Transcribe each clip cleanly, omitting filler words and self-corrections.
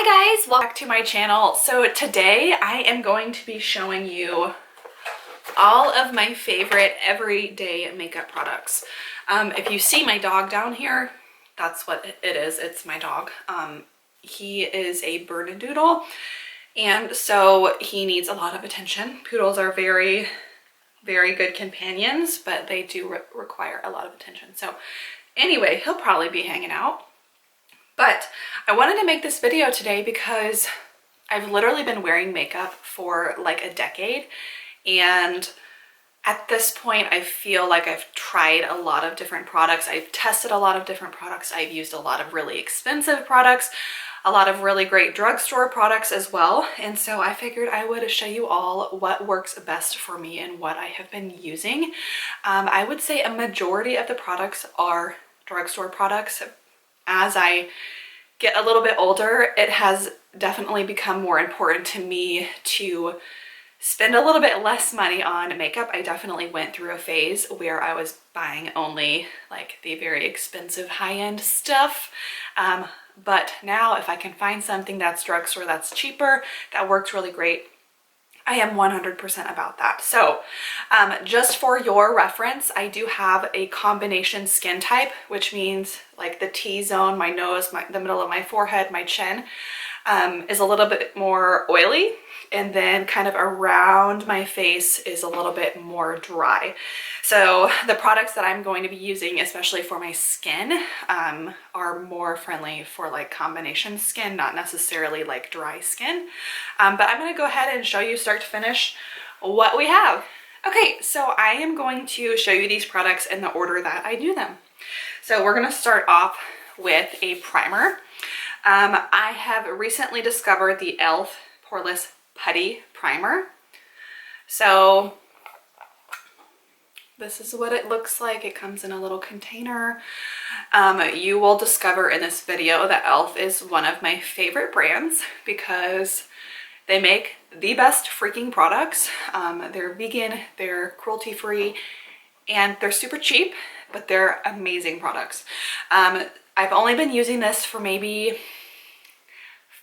Hi guys, welcome back to my channel. So today I am going to be showing you all of my favorite everyday makeup products. If you see my dog down here, that's what it is. It's my dog. He is a Bernedoodle, and so he needs a lot of attention. Poodles are very good companions, but they do require a lot of attention. So anyway, he'll probably be hanging out. But I wanted to make this video today because I've literally been wearing makeup for like a decade, and at this point I feel like I've tried a lot of different products. I've tested a lot of different products. I've used a lot of really expensive products, a lot of really great drugstore products as well. And so I figured I would show you all what works best for me and what I have been using. I would say a majority of the products are drugstore products. As I get a little bit older, it has definitely become more important to me to spend a little bit less money on makeup. I definitely went through a phase where I was buying only like the very expensive high-end stuff. But now if I can find something that's drugstore that's cheaper, that works really great, I am 100% about that. So just for your reference, I do have a combination skin type, which means like the T-zone, my nose, the middle of my forehead, my chin is a little bit more oily, and then kind of around my face is a little bit more dry. So the products that I'm going to be using, especially for my skin, are more friendly for like combination skin, not necessarily like dry skin. But I'm going to go ahead and show you start to finish what we have. Okay, so I am going to show you these products in the order that I do them. So we're going to start off with a primer. I have recently discovered the e.l.f. Poreless Putty primer. So this is what it looks like. It comes in a little container. You will discover in this video that e.l.f. is one of my favorite brands because they make the best freaking products. They're vegan, they're cruelty-free, and they're super cheap, but they're amazing products. I've only been using this for maybe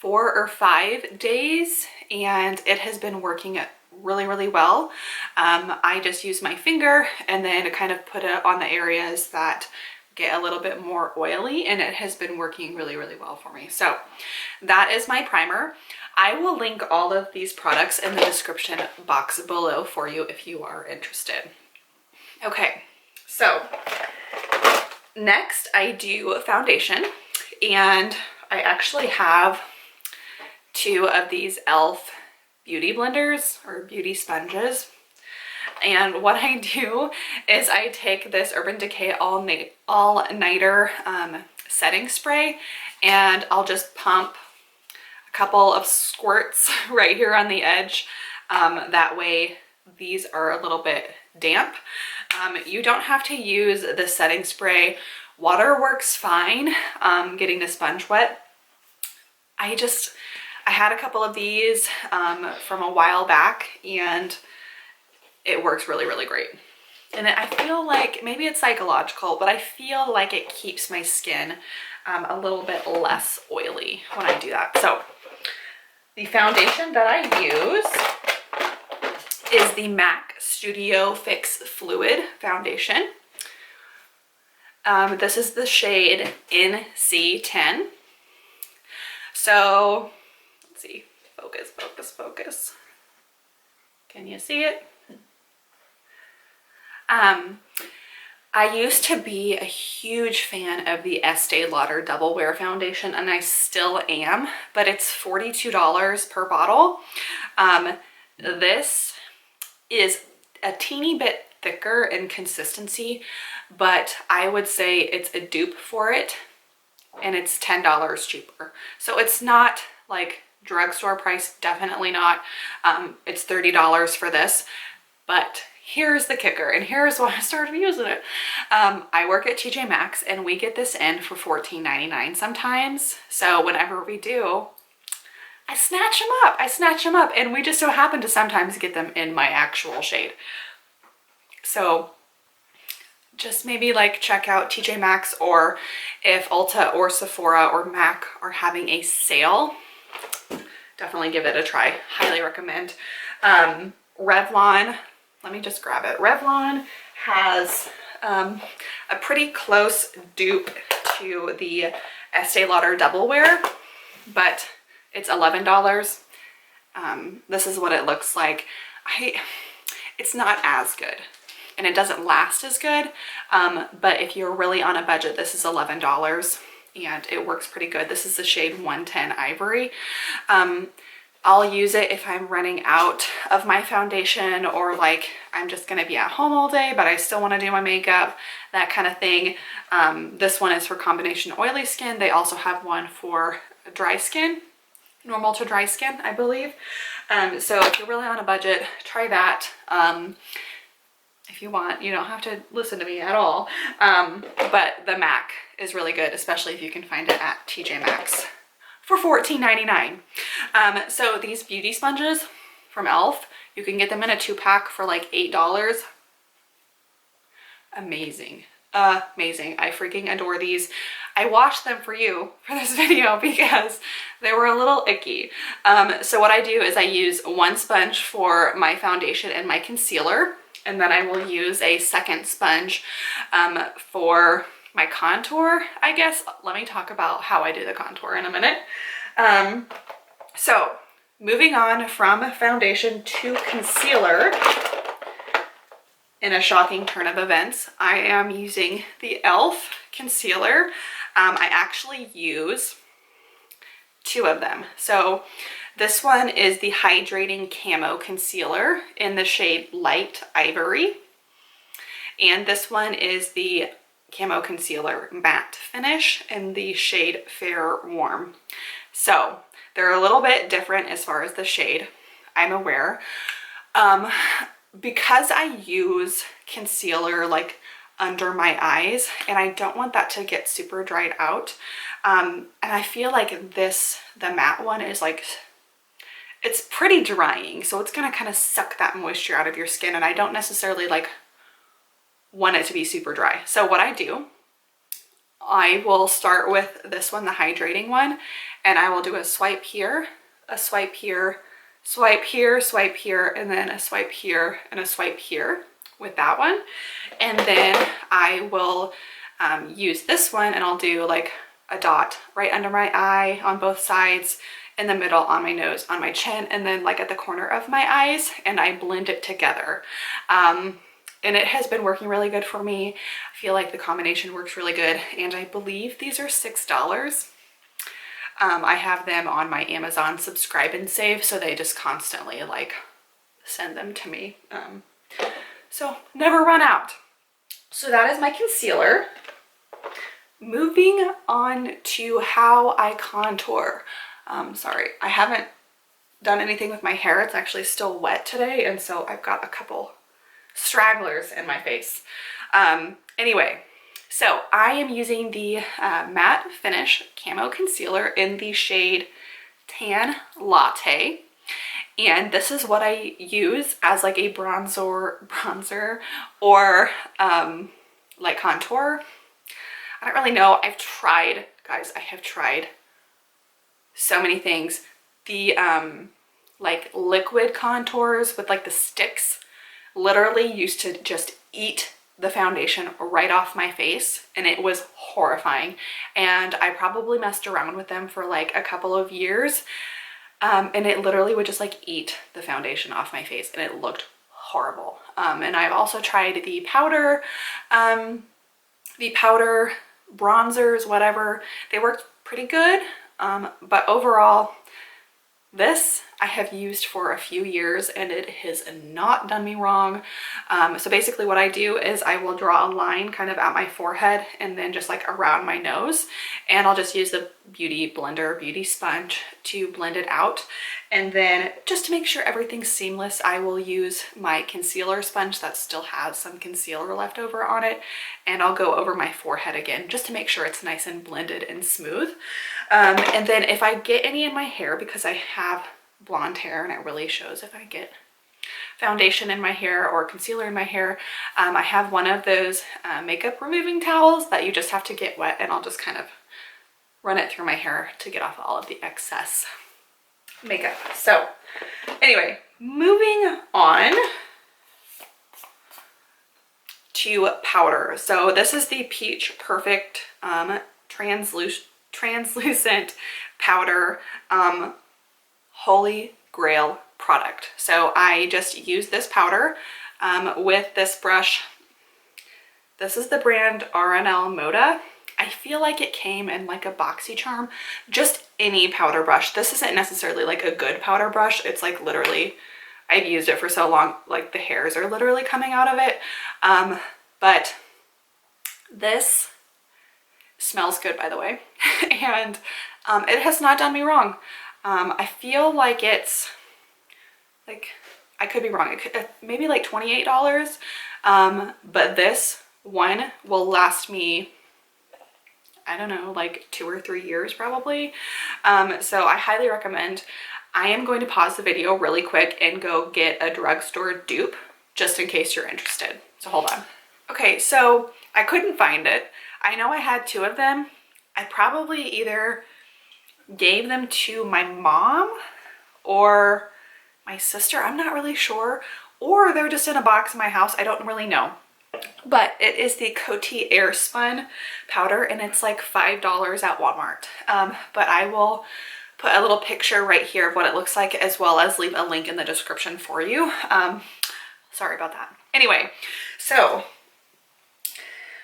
4 or 5 days, and it has been working really well. I just use my finger and then kind of put it on the areas that get a little bit more oily, and it has been working really well for me. So that is my primer. I will link all of these products in the description box below for you if you are interested. Okay, so next I do foundation, and I actually have 2 of these e.l.f. beauty blenders or beauty sponges. And what I do is I take this Urban Decay All-Nighter setting spray, and I'll just pump a couple of squirts right here on the edge. That way these are a little bit damp. You don't have to use the setting spray. Water works fine getting the sponge wet. I had a couple of these from a while back, and it works really great. And I feel like maybe it's psychological, but I feel like it keeps my skin a little bit less oily when I do that. So the foundation that I use is the MAC Studio Fix Fluid Foundation. This is the shade NC10. So let's see, focus. Can you see it? I used to be a huge fan of the Estee Lauder Double Wear Foundation, and I still am, but it's $42 per bottle. This is a teeny bit thicker in consistency, but I would say it's a dupe for it, and it's $10 cheaper. So it's not like drugstore price, definitely not. It's $30 for this, but here's the kicker, and here's why I started using it. I work at TJ Maxx, and we get this in for $14.99 sometimes. So whenever we do, I snatch them up, and we just so happen to sometimes get them in my actual shade. So just maybe like check out TJ Maxx, or if Ulta or Sephora or MAC are having a sale, definitely give it a try. Highly recommend. Revlon, let me just grab it. Revlon has a pretty close dupe to the Estee Lauder Double Wear, but it's $11. This is what it looks like. It's not as good and it doesn't last as good, but if you're really on a budget, this is $11 and it works pretty good. This is the shade 110 Ivory. I'll use it if I'm running out of my foundation, or like I'm just gonna be at home all day but I still want to do my makeup, that kind of thing. This one is for combination oily skin. They also have one for dry skin, normal to dry skin, I believe. So if you're really on a budget, try that. If you want, you don't have to listen to me at all. But the MAC is really good, especially if you can find it at TJ Maxx for $14.99. So these beauty sponges from e.l.f., you can get them in a 2-pack for like $8. Amazing. Amazing. I freaking adore these. I washed them for you for this video because they were a little icky. So what I do is I use one sponge for my foundation and my concealer, and then I will use a second sponge for my contour, I guess. Let me talk about how I do the contour in a minute. So moving on from foundation to concealer, in a shocking turn of events, I am using the e.l.f. concealer. I actually use 2 of them. So this one is the Hydrating Camo Concealer in the shade Light Ivory. And this one is the Camo Concealer Matte Finish in the shade Fair Warm. So they're a little bit different as far as the shade, I'm aware. Because I use concealer like under my eyes and I don't want that to get super dried out, and I feel like the matte one is like, it's pretty drying, so it's gonna kind of suck that moisture out of your skin, and I don't necessarily like want it to be super dry. So what I do, I will start with this one, the hydrating one, and I will do a swipe here, a swipe here, swipe here, swipe here, and then a swipe here and a swipe here with that one. And then I will use this one and I'll do like a dot right under my eye on both sides, in the middle on my nose, on my chin, and then like at the corner of my eyes, and I blend it together. And it has been working really good for me. I feel like the combination works really good, and I believe these are $6. I have them on my Amazon subscribe and save, so they just constantly like send them to me. So never run out. So that is my concealer. Moving on to how I contour. Sorry, I haven't done anything with my hair. It's actually still wet today, and so I've got a couple stragglers in my face. Anyway, so I am using the Matte Finish Camo Concealer in the shade Tan Latte. And this is what I use as like a bronzer or like contour. I don't really know. I've tried, guys, I have tried so many things. The like liquid contours with like the sticks literally used to just eat the foundation right off my face, and it was horrifying. And I probably messed around with them for like a couple of years, and it literally would just like eat the foundation off my face, and it looked horrible. And I've also tried the powder bronzers, whatever. They worked pretty good, but overall, this I have used for a few years and it has not done me wrong. So basically what I do is I will draw a line kind of at my forehead and then just like around my nose, and I'll just use the beauty blender, beauty sponge to blend it out. And then just to make sure everything's seamless, I will use my concealer sponge that still has some concealer left over on it, and I'll go over my forehead again just to make sure it's nice and blended and smooth. And then if I get any in my hair, because I have blonde hair and it really shows if I get foundation in my hair or concealer in my hair, I have one of those makeup removing towels that you just have to get wet, and I'll just kind of run it through my hair to get off all of the excess. makeup. So anyway, moving on to powder. So this is the Peach Perfect translucent powder, holy grail product. So I just use this powder with this brush. This is the brand RNL Moda. I feel like it came in like a BoxyCharm, just any powder brush. This isn't necessarily like a good powder brush. It's like literally, I've used it for so long, like the hairs are literally coming out of it. But this smells good, by the way. And it has not done me wrong. I feel like it's like, I could be wrong. It could, maybe like $28. But this one will last me, I don't know, like 2 or 3 years probably. So I highly recommend. I am going to pause the video really quick and go get a drugstore dupe just in case you're interested. So hold on. Okay, so I couldn't find it. I know I had 2 of them. I probably either gave them to my mom or my sister. I'm not really sure. Or they're just in a box in my house. I don't really know. But it is the Coty Air Spun powder, and it's like $5 at Walmart. But I will put a little picture right here of what it looks like, as well as leave a link in the description for you. Sorry about that. Anyway, so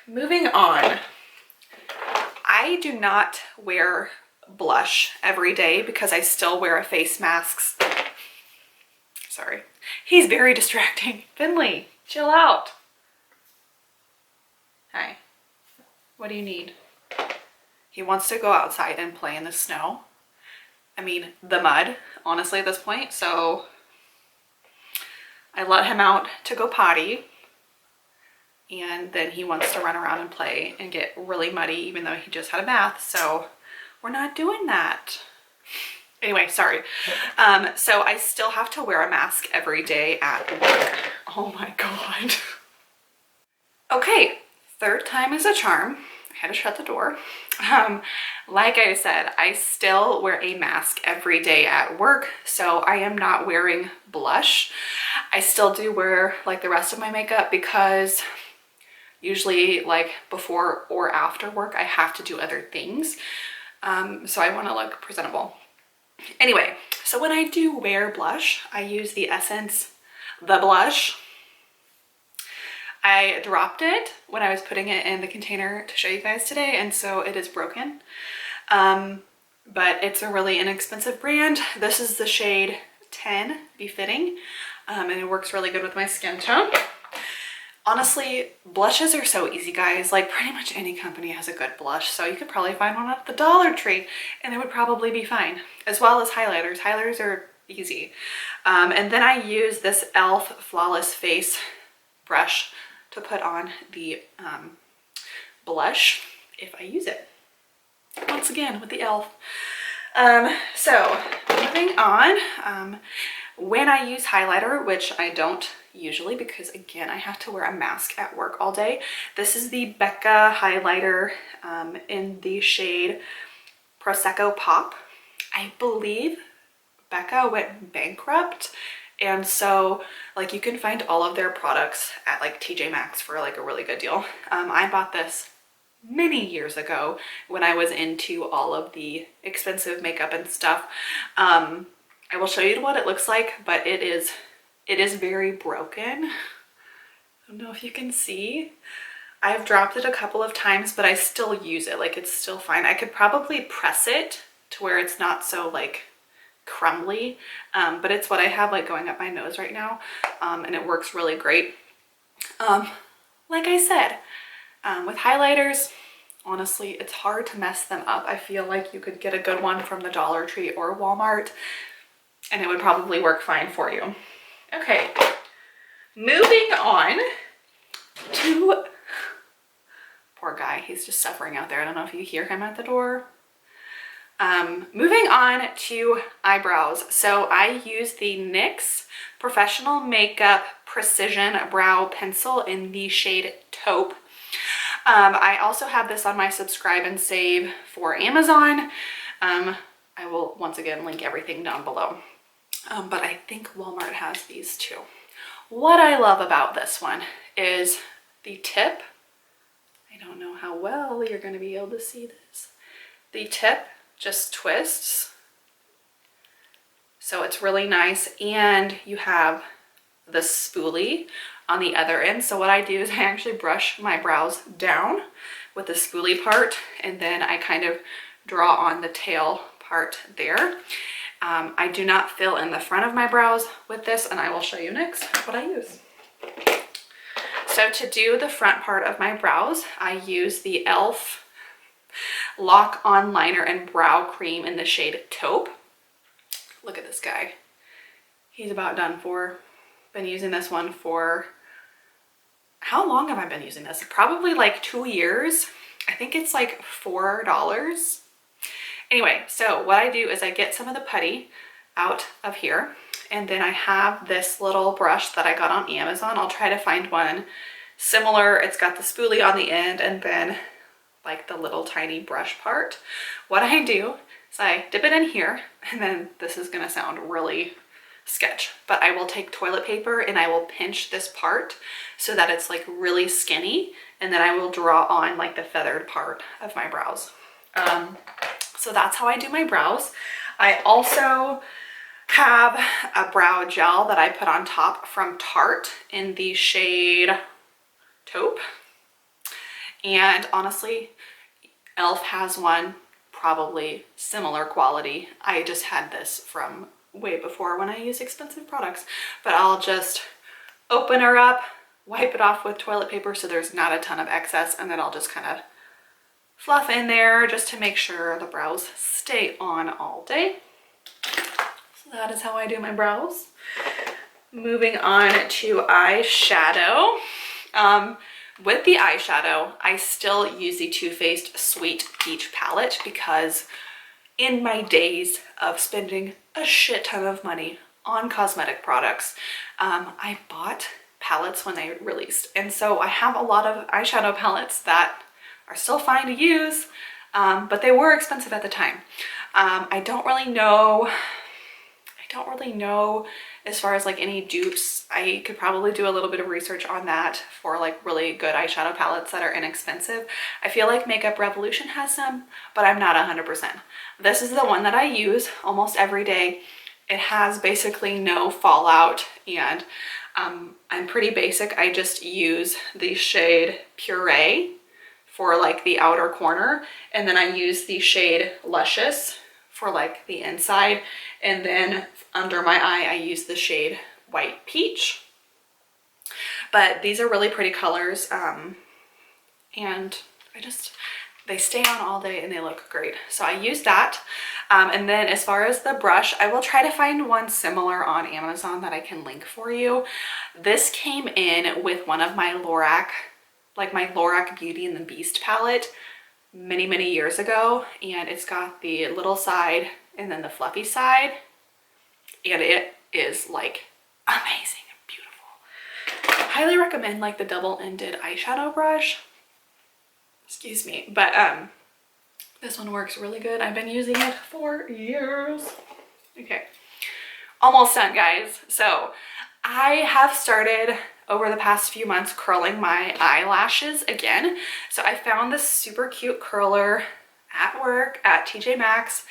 moving on. I do not wear blush every day because I still wear a face mask. Sorry. He's very distracting. Finley, chill out. Hi. What do you need? He wants to go outside and play in the snow. I mean, the mud, honestly, at this point. So I let him out to go potty. And then he wants to run around and play and get really muddy, even though he just had a bath. So we're not doing that. Anyway, sorry. So I still have to wear a mask every day at work. Oh my God. Okay, 3rd time is a charm. I had to shut the door. Like I said, I still wear a mask every day at work, so I am not wearing blush. I still do wear like the rest of my makeup because usually like before or after work, I have to do other things. So I want to look presentable. Anyway, so when I do wear blush, I use the Essence The Blush. I dropped it when I was putting it in the container to show you guys today, and so it is broken. But it's a really inexpensive brand. This is the shade 10 Befitting, and it works really good with my skin tone. Honestly, blushes are so easy, guys. Like pretty much any company has a good blush, so you could probably find one at the Dollar Tree and it would probably be fine. As well as highlighters. Highlighters are easy. And then I use this e.l.f. Flawless Face brush to put on the blush if I use it. Once again with the e.l.f. So moving on, when I use highlighter, which I don't usually because again I have to wear a mask at work all day, this is the Becca Highlighter in the shade Prosecco Pop. I believe Becca went bankrupt, and so like you can find all of their products at like TJ Maxx for like a really good deal. I bought this many years ago when I was into all of the expensive makeup and stuff. I will show you what it looks like, but it is very broken. I don't know if you can see. I've dropped it a couple of times, but I still use it. Like it's still fine. I could probably press it to where it's not so like crumbly, but it's what I have like going up my nose right now, and it works really great. Like I said, with highlighters, honestly, it's hard to mess them up. I feel like you could get a good one from the Dollar Tree or Walmart, and it would probably work fine for you. Okay, moving on to, poor guy, he's just suffering out there. I don't know if you hear him at the door. Moving on to eyebrows. So I use the NYX Professional Makeup Precision Brow Pencil in the shade Taupe. I also have this on my subscribe and save for Amazon. I will once again link everything down below. But I think Walmart has these too. What I love about this one is the tip. I don't know how well you're going to be able to see this. The tip just twists. So it's really nice, and you have the spoolie on the other end. So what I do is I actually brush my brows down with the spoolie part, and then I kind of draw on the tail part there. I do not fill in the front of my brows with this, and I will show you next what I use. So to do the front part of my brows, I use the e.l.f. Lock On Liner and Brow Cream in the shade Taupe. Look at this guy. He's about done for. Been using this one for, how long have I been using this? Probably like 2 years. I think it's like $4. Anyway, so what I do is I get some of the putty out of here, and then I have this little brush that I got on Amazon. I'll try to find one similar. It's got the spoolie on the end and then like the little tiny brush part. What I do is I dip it in here, and then this is gonna sound really sketch, but I will take toilet paper and I will pinch this part so that it's like really skinny, and then I will draw on like the feathered part of my brows. So that's how I do my brows. I also have a brow gel that I put on top from Tarte in the shade Taupe. And honestly, e.l.f. has one probably similar quality. I just had this from way before when I use expensive products, but I'll just open her up, wipe it off with toilet paper so there's not a ton of excess, and then I'll just kind of fluff in there just to make sure the brows stay on all day. So that is how I do my brows. Moving on to eyeshadow. With the eyeshadow, I still use the Too Faced Sweet Peach palette because in my days of spending a shit ton of money on cosmetic products, I bought palettes when they released. And so I have a lot of eyeshadow palettes that are still fine to use, but they were expensive at the time. I don't really know as far as like any dupes. I could probably do a little bit of research on that for like really good eyeshadow palettes that are inexpensive. I feel like Makeup Revolution has some, but I'm not 100%. This is the one that I use almost every day. It has basically no fallout, and I'm pretty basic. I just use the shade Puree for like the outer corner, and then I use the shade Luscious for like the inside, and then under my eye I use the shade White Peach. But these are really pretty colors, and they stay on all day and they look great. So I use that. And then as far as the brush, I will try to find one similar on Amazon that I can link for you. This came in with one of my Lorac, like my Lorac Beauty and the Beast palette many years ago, and it's got the little side and then the fluffy side, and it is like amazing and beautiful. I highly recommend like the double-ended eyeshadow brush, excuse me, but this one works really good. I've been using it for years. Okay, almost done, guys. So I have started over the past few months curling my eyelashes again. So I found this super cute curler at work at TJ Maxx.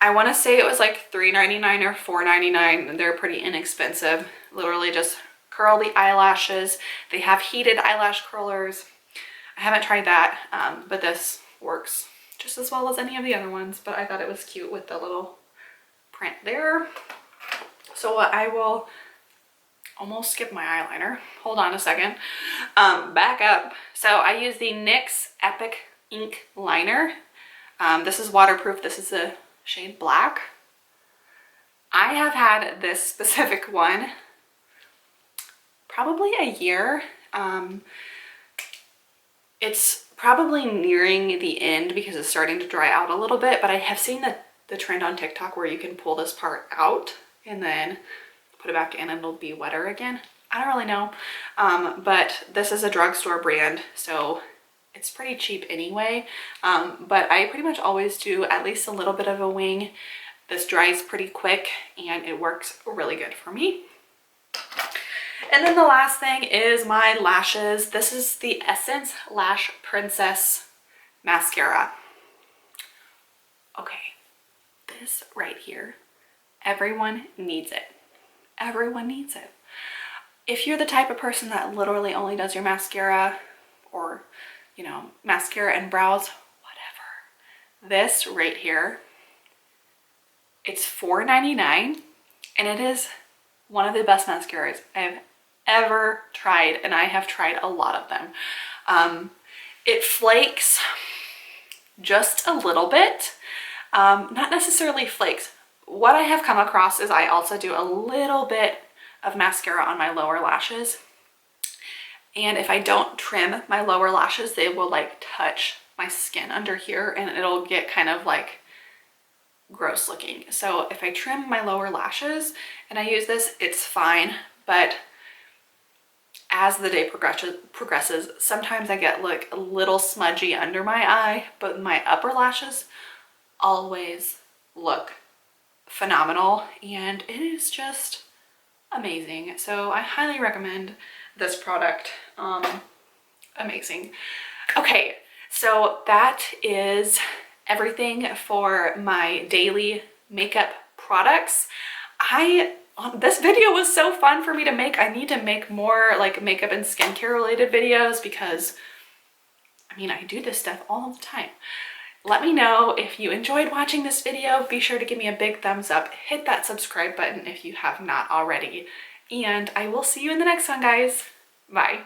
I want to say it was like $3.99 or $4.99. They're pretty inexpensive. Literally just curl the eyelashes. They have heated eyelash curlers. I haven't tried that, but this works just as well as any of the other ones, but I thought it was cute with the little print there. So I will almost skip my eyeliner. Hold on a second. Back up. So I use the NYX Epic Ink Liner. This is waterproof. This is the shade Black. I have had this specific one probably a year. It's probably nearing the end because it's starting to dry out a little bit, but I have seen the trend on TikTok where you can pull this part out and then put it back in and it'll be wetter again. I don't really know, but this is a drugstore brand, so It's pretty cheap anyway, but I pretty much always do at least a little bit of a wing. This dries pretty quick and it works really good for me. And then the last thing is my lashes. This is the Essence Lash Princess Mascara. Okay, this right here, everyone needs it. Everyone needs it. If you're the type of person that literally only does your mascara or, you know, mascara and brows, whatever, this right here, it's $4.99 and it is one of the best mascaras I've ever tried, and I have tried a lot of them. It flakes just a little bit, not necessarily flakes. What I have come across is I also do a little bit of mascara on my lower lashes, and if I don't trim my lower lashes, they will like touch my skin under here and it'll get kind of like gross looking. So if I trim my lower lashes and I use this, it's fine, but as the day progresses, sometimes I get like a little smudgy under my eye, but my upper lashes always look phenomenal and it is just amazing. So I highly recommend this product. Amazing. Okay, so that is everything for my daily makeup products. This video was so fun for me to make. I need to make more like makeup and skincare related videos because I mean, I do this stuff all the time. Let me know if you enjoyed watching this video. Be sure to give me a big thumbs up. Hit that subscribe button if you have not already. And I will see you in the next one, guys. Bye.